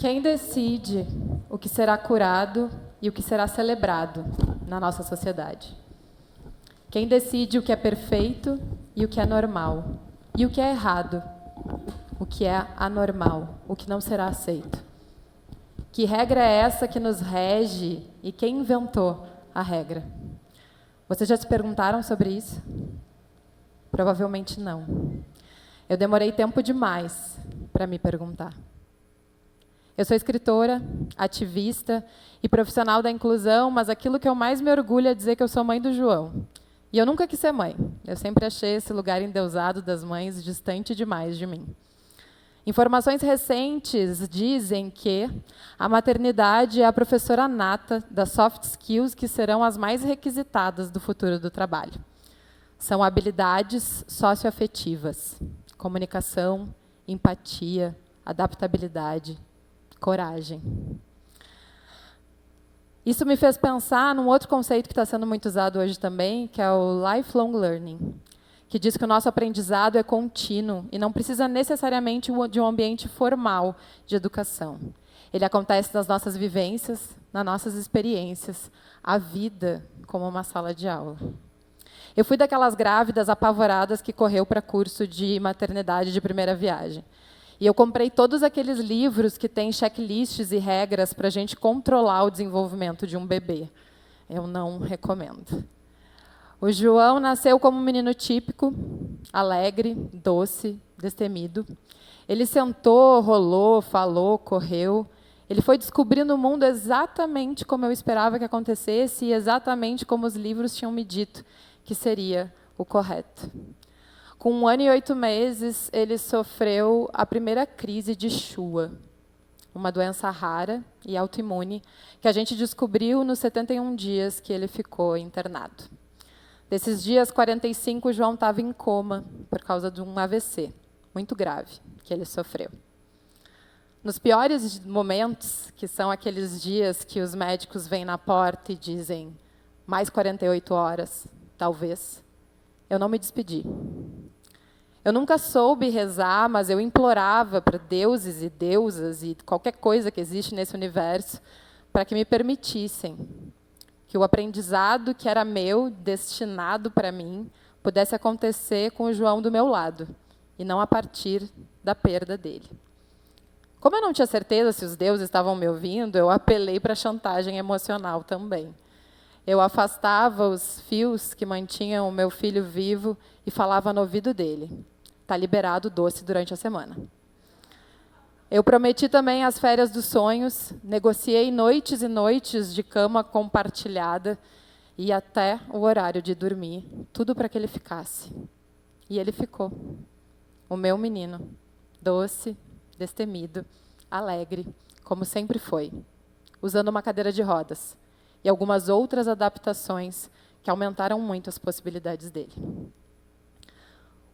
Quem decide o que será curado e o que será celebrado na nossa sociedade? Quem decide o que é perfeito e o que é normal? E o que é errado? O que é anormal? O que não será aceito? Que regra é essa que nos rege e quem inventou a regra? Vocês já se perguntaram sobre isso? Provavelmente não. Eu demorei tempo demais para me perguntar. Eu sou escritora, ativista e profissional da inclusão, mas aquilo que eu mais me orgulho é dizer que eu sou mãe do João. E eu nunca quis ser mãe. Eu sempre achei esse lugar endeusado das mães distante demais de mim. Informações recentes dizem que a maternidade é a professora nata das soft skills que serão as mais requisitadas do futuro do trabalho. São habilidades socioafetivas, comunicação, empatia, adaptabilidade, coragem. Isso me fez pensar num outro conceito que está sendo muito usado hoje também, que é o lifelong learning, que diz que o nosso aprendizado é contínuo e não precisa necessariamente de um ambiente formal de educação. Ele acontece nas nossas vivências, nas nossas experiências, a vida como uma sala de aula. Eu fui daquelas grávidas apavoradas que correu para curso de maternidade de primeira viagem. E eu comprei todos aqueles livros que têm checklists e regras para a gente controlar o desenvolvimento de um bebê. Eu não recomendo. O João nasceu como um menino típico, alegre, doce, destemido. Ele sentou, rolou, falou, correu. Ele foi descobrindo o mundo exatamente como eu esperava que acontecesse e exatamente como os livros tinham me dito que seria o correto. Com 1 ano e 8 meses, ele sofreu a primeira crise de Shua, uma doença rara e autoimune, que a gente descobriu nos 71 dias que ele ficou internado. Desses dias, 45, o João estava em coma por causa de um AVC, muito grave, que ele sofreu. Nos piores momentos, que são aqueles dias que os médicos vêm na porta e dizem mais 48 horas, talvez, eu não me despedi. Eu nunca soube rezar, mas eu implorava para deuses e deusas e qualquer coisa que existe nesse universo para que me permitissem que o aprendizado que era meu, destinado para mim, pudesse acontecer com o João do meu lado, e não a partir da perda dele. Como eu não tinha certeza se os deuses estavam me ouvindo, eu apelei para a chantagem emocional também. Eu afastava os fios que mantinham o meu filho vivo e falava no ouvido dele: está liberado o doce durante a semana. Eu prometi também as férias dos sonhos, negociei noites e noites de cama compartilhada e até o horário de dormir, tudo para que ele ficasse. E ele ficou. O meu menino, doce, destemido, alegre, como sempre foi, usando uma cadeira de rodas e algumas outras adaptações que aumentaram muito as possibilidades dele.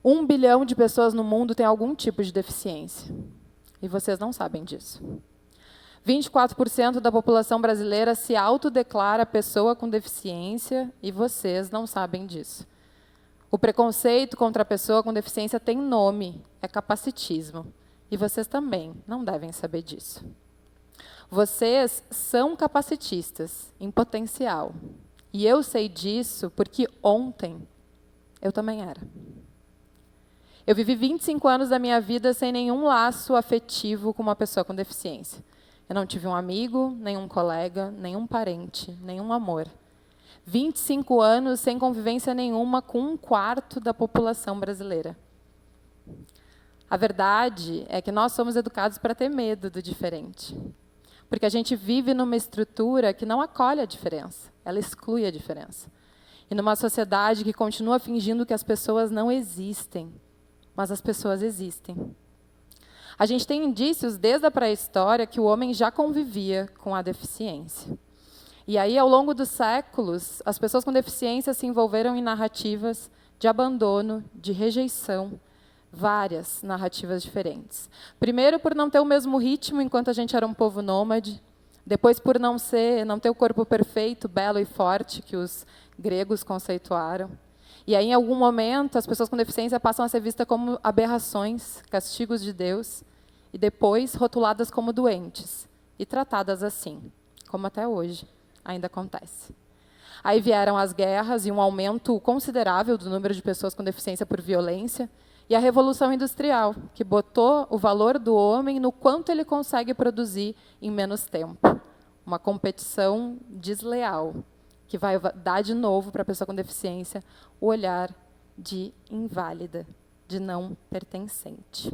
1 bilhão de pessoas no mundo têm algum tipo de deficiência. E vocês não sabem disso. 24% da população brasileira se autodeclara pessoa com deficiência e vocês não sabem disso. O preconceito contra a pessoa com deficiência tem nome, é capacitismo. E vocês também não devem saber disso. Vocês são capacitistas, em potencial. E eu sei disso porque ontem eu também era. Eu vivi 25 anos da minha vida sem nenhum laço afetivo com uma pessoa com deficiência. Eu não tive um amigo, nenhum colega, nenhum parente, nenhum amor. 25 anos sem convivência nenhuma com 1/4 da população brasileira. A verdade é que nós somos educados para ter medo do diferente. Porque a gente vive numa estrutura que não acolhe a diferença, ela exclui a diferença. E numa sociedade que continua fingindo que as pessoas não existem, mas as pessoas existem. A gente tem indícios desde a pré-história que o homem já convivia com a deficiência. E aí, ao longo dos séculos, as pessoas com deficiência se envolveram em narrativas de abandono, de rejeição, várias narrativas diferentes. Primeiro, por não ter o mesmo ritmo enquanto a gente era um povo nômade. Depois, por não ter o corpo perfeito, belo e forte que os gregos conceituaram. E aí, em algum momento, as pessoas com deficiência passam a ser vistas como aberrações, castigos de Deus. e depois rotuladas como doentes e tratadas assim, como até hoje ainda acontece. Aí vieram as guerras e um aumento considerável do número de pessoas com deficiência por violência, e a Revolução Industrial, que botou o valor do homem no quanto ele consegue produzir em menos tempo. Uma competição desleal, que vai dar de novo para a pessoa com deficiência o olhar de inválida, de não pertencente.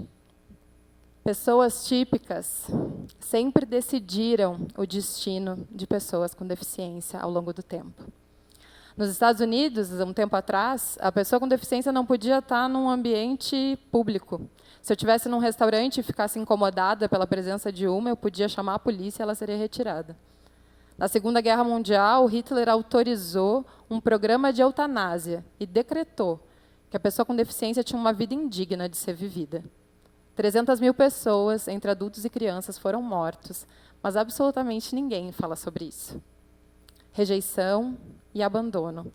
Pessoas típicas sempre decidiram o destino de pessoas com deficiência ao longo do tempo. Nos Estados Unidos, um tempo atrás, a pessoa com deficiência não podia estar num ambiente público. Se eu estivesse num restaurante e ficasse incomodada pela presença de uma, eu podia chamar a polícia e ela seria retirada. Na Segunda Guerra Mundial, Hitler autorizou um programa de eutanásia e decretou que a pessoa com deficiência tinha uma vida indigna de ser vivida. 300 mil pessoas, entre adultos e crianças, foram mortos, mas absolutamente ninguém fala sobre isso. Rejeição e abandono.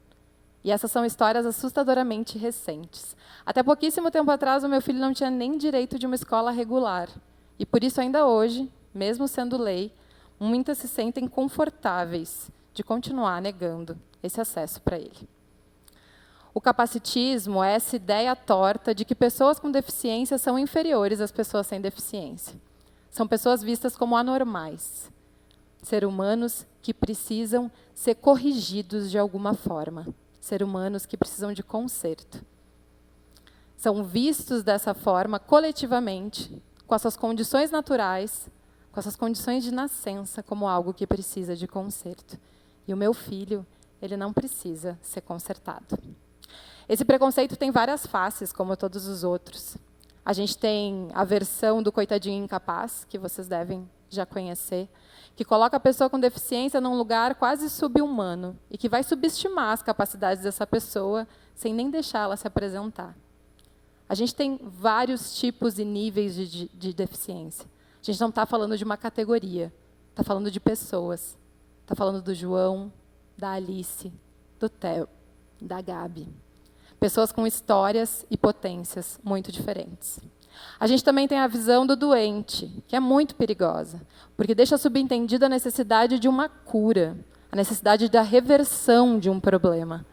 E essas são histórias assustadoramente recentes. Até pouquíssimo tempo atrás, o meu filho não tinha nem direito de uma escola regular. E, por isso, ainda hoje, mesmo sendo lei, muitas se sentem confortáveis de continuar negando esse acesso para ele. O capacitismo é essa ideia torta de que pessoas com deficiência são inferiores às pessoas sem deficiência. São pessoas vistas como anormais. Seres humanos que precisam ser corrigidos de alguma forma. Seres humanos que precisam de conserto. São vistos dessa forma coletivamente, com as suas condições naturais, com essas condições de nascença, como algo que precisa de conserto. E o meu filho, ele não precisa ser consertado. Esse preconceito tem várias faces, como todos os outros. A gente tem a versão do coitadinho incapaz, que vocês devem já conhecer, que coloca a pessoa com deficiência num lugar quase subhumano e que vai subestimar as capacidades dessa pessoa sem nem deixá-la se apresentar. A gente tem vários tipos e níveis de deficiência. A gente não está falando de uma categoria, está falando de pessoas. Está falando do João, da Alice, do Theo, da Gabi. Pessoas com histórias e potências muito diferentes. A gente também tem a visão do doente, que é muito perigosa, porque deixa subentendida a necessidade de uma cura, a necessidade da reversão de um problema.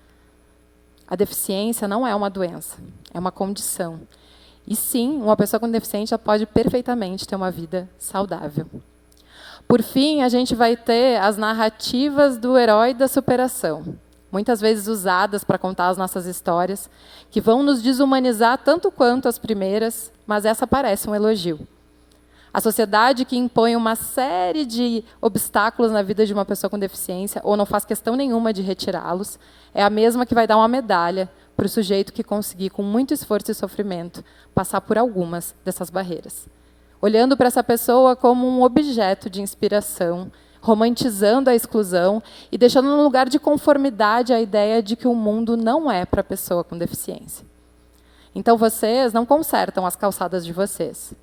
A deficiência não é uma doença, é uma condição. E sim, uma pessoa com deficiência pode perfeitamente ter uma vida saudável. Por fim, a gente vai ter as narrativas do herói da superação, muitas vezes usadas para contar as nossas histórias, que vão nos desumanizar tanto quanto as primeiras, mas essa parece um elogio. A sociedade que impõe uma série de obstáculos na vida de uma pessoa com deficiência, ou não faz questão nenhuma de retirá-los, é a mesma que vai dar uma medalha para o sujeito que conseguir, com muito esforço e sofrimento, passar por algumas dessas barreiras. Olhando para essa pessoa como um objeto de inspiração, romantizando a exclusão e deixando num lugar de conformidade a ideia de que o mundo não é para a pessoa com deficiência. Então, vocês não consertam as calçadas de vocês.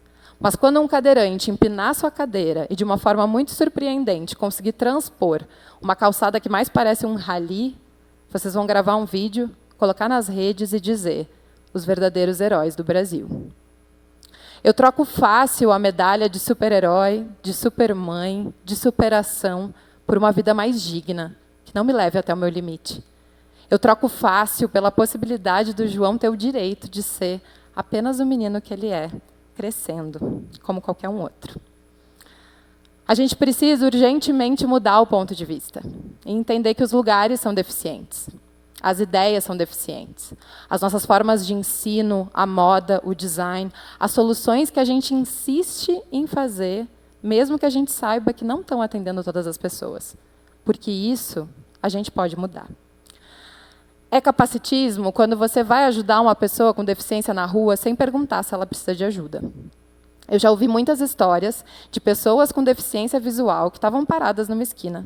Mas quando um cadeirante empinar sua cadeira e, de uma forma muito surpreendente, conseguir transpor uma calçada que mais parece um rally, vocês vão gravar um vídeo, colocar nas redes e dizer: os verdadeiros heróis do Brasil. Eu troco fácil a medalha de super-herói, de supermãe, de superação, por uma vida mais digna, que não me leve até o meu limite. Eu troco fácil pela possibilidade do João ter o direito de ser apenas o menino que ele é, crescendo, como qualquer um outro. A gente precisa urgentemente mudar o ponto de vista e entender que os lugares são deficientes. As ideias são deficientes. As nossas formas de ensino, a moda, o design, as soluções que a gente insiste em fazer, mesmo que a gente saiba que não estão atendendo todas as pessoas. Porque isso a gente pode mudar. É capacitismo quando você vai ajudar uma pessoa com deficiência na rua sem perguntar se ela precisa de ajuda. Eu já ouvi muitas histórias de pessoas com deficiência visual que estavam paradas numa esquina,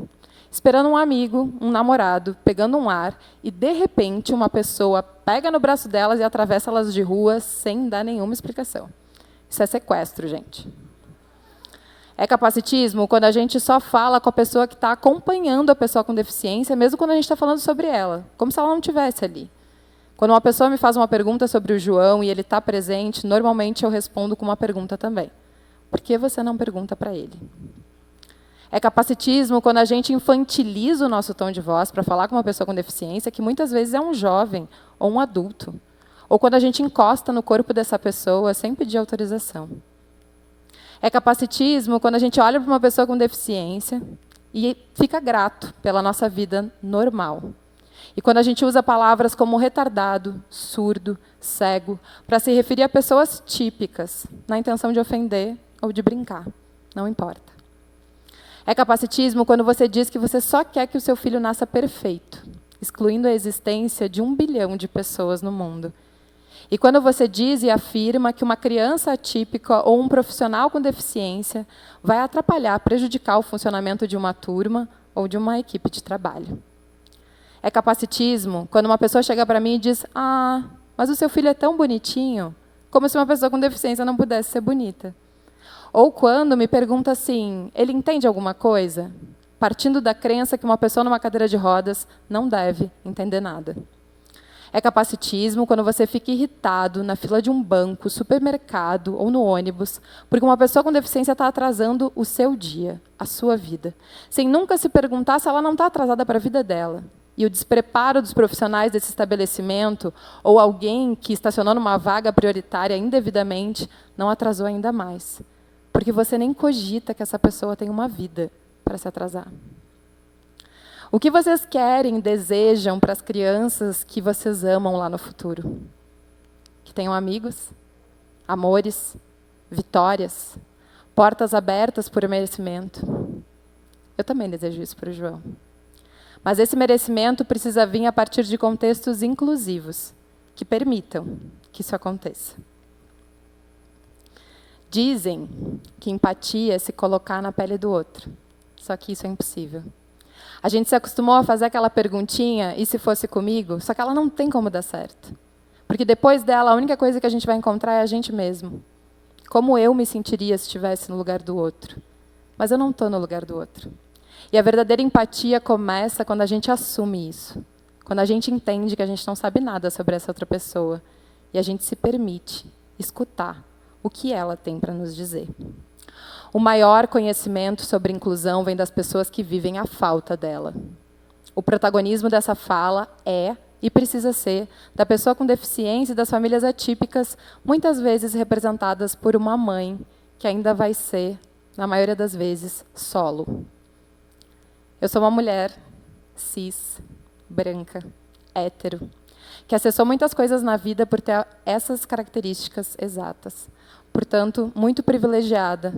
esperando um amigo, um namorado, pegando um ar, e, de repente, uma pessoa pega no braço delas e atravessa elas de rua sem dar nenhuma explicação. Isso é sequestro, gente. É capacitismo quando a gente só fala com a pessoa que está acompanhando a pessoa com deficiência, mesmo quando a gente está falando sobre ela, como se ela não estivesse ali. Quando uma pessoa me faz uma pergunta sobre o João e ele está presente, normalmente eu respondo com uma pergunta também. Por que você não pergunta para ele? É capacitismo quando a gente infantiliza o nosso tom de voz para falar com uma pessoa com deficiência, que muitas vezes é um jovem ou um adulto. Ou quando a gente encosta no corpo dessa pessoa sem pedir autorização. É capacitismo quando a gente olha para uma pessoa com deficiência e fica grato pela nossa vida normal. E quando a gente usa palavras como retardado, surdo, cego, para se referir a pessoas típicas, na intenção de ofender ou de brincar. Não importa. É capacitismo quando você diz que você só quer que o seu filho nasça perfeito, excluindo a existência de 1 bilhão de pessoas no mundo. E quando você diz e afirma que uma criança atípica ou um profissional com deficiência vai atrapalhar, prejudicar o funcionamento de uma turma ou de uma equipe de trabalho. É capacitismo quando uma pessoa chega para mim e diz: "Ah, mas o seu filho é tão bonitinho", como se uma pessoa com deficiência não pudesse ser bonita. Ou quando me pergunta assim: "Ele entende alguma coisa?", partindo da crença que uma pessoa numa cadeira de rodas não deve entender nada. É capacitismo quando você fica irritado na fila de um banco, supermercado ou no ônibus, porque uma pessoa com deficiência está atrasando o seu dia, a sua vida, sem nunca se perguntar se ela não está atrasada para a vida dela. E o despreparo dos profissionais desse estabelecimento, ou alguém que estacionou numa vaga prioritária indevidamente, não atrasou ainda mais. Porque você nem cogita que essa pessoa tem uma vida para se atrasar. O que vocês querem, desejam para as crianças que vocês amam lá no futuro? Que tenham amigos, amores, vitórias, portas abertas por merecimento. Eu também desejo isso para o João. Mas esse merecimento precisa vir a partir de contextos inclusivos, que permitam que isso aconteça. Dizem que empatia é se colocar na pele do outro, só que isso é impossível. A gente se acostumou a fazer aquela perguntinha, e se fosse comigo? Só que ela não tem como dar certo. Porque depois dela, a única coisa que a gente vai encontrar é a gente mesmo. Como eu me sentiria se estivesse no lugar do outro? Mas eu não estou no lugar do outro. E a verdadeira empatia começa quando a gente assume isso. Quando a gente entende que a gente não sabe nada sobre essa outra pessoa. E a gente se permite escutar o que ela tem para nos dizer. O maior conhecimento sobre inclusão vem das pessoas que vivem a falta dela. O protagonismo dessa fala é, e precisa ser, da pessoa com deficiência e das famílias atípicas, muitas vezes representadas por uma mãe, que ainda vai ser, na maioria das vezes, solo. Eu sou uma mulher cis, branca, hétero, que acessou muitas coisas na vida por ter essas características exatas. Portanto, muito privilegiada,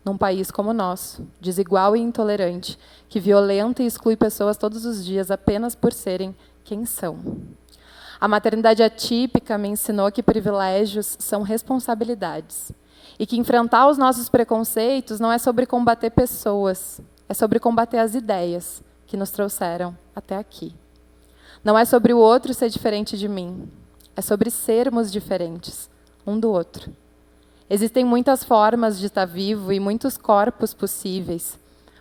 num país como o nosso, desigual e intolerante, que violenta e exclui pessoas todos os dias apenas por serem quem são. A maternidade atípica me ensinou que privilégios são responsabilidades e que enfrentar os nossos preconceitos não é sobre combater pessoas, é sobre combater as ideias que nos trouxeram até aqui. Não é sobre o outro ser diferente de mim, é sobre sermos diferentes um do outro. Existem muitas formas de estar vivo e muitos corpos possíveis.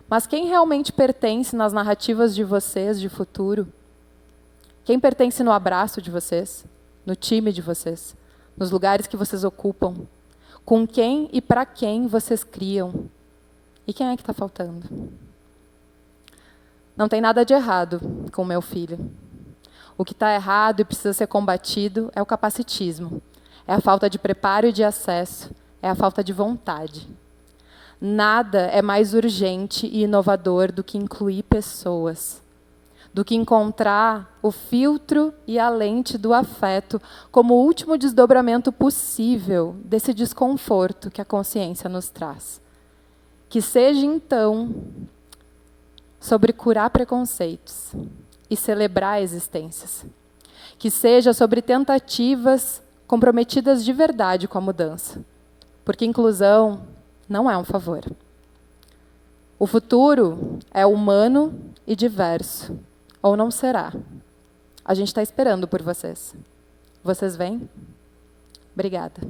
Mas quem realmente pertence nas narrativas de vocês de futuro? Quem pertence no abraço de vocês? No time de vocês? Nos lugares que vocês ocupam? Com quem e para quem vocês criam? E quem é que está faltando? Não tem nada de errado com o meu filho. O que está errado e precisa ser combatido é o capacitismo. É a falta de preparo e de acesso, é a falta de vontade. Nada é mais urgente e inovador do que incluir pessoas, do que encontrar o filtro e a lente do afeto como o último desdobramento possível desse desconforto que a consciência nos traz. Que seja, então, sobre curar preconceitos e celebrar existências. Que seja sobre tentativas comprometidas de verdade com a mudança. Porque inclusão não é um favor. O futuro é humano e diverso. Ou não será. A gente está esperando por vocês. Vocês vêm? Obrigada.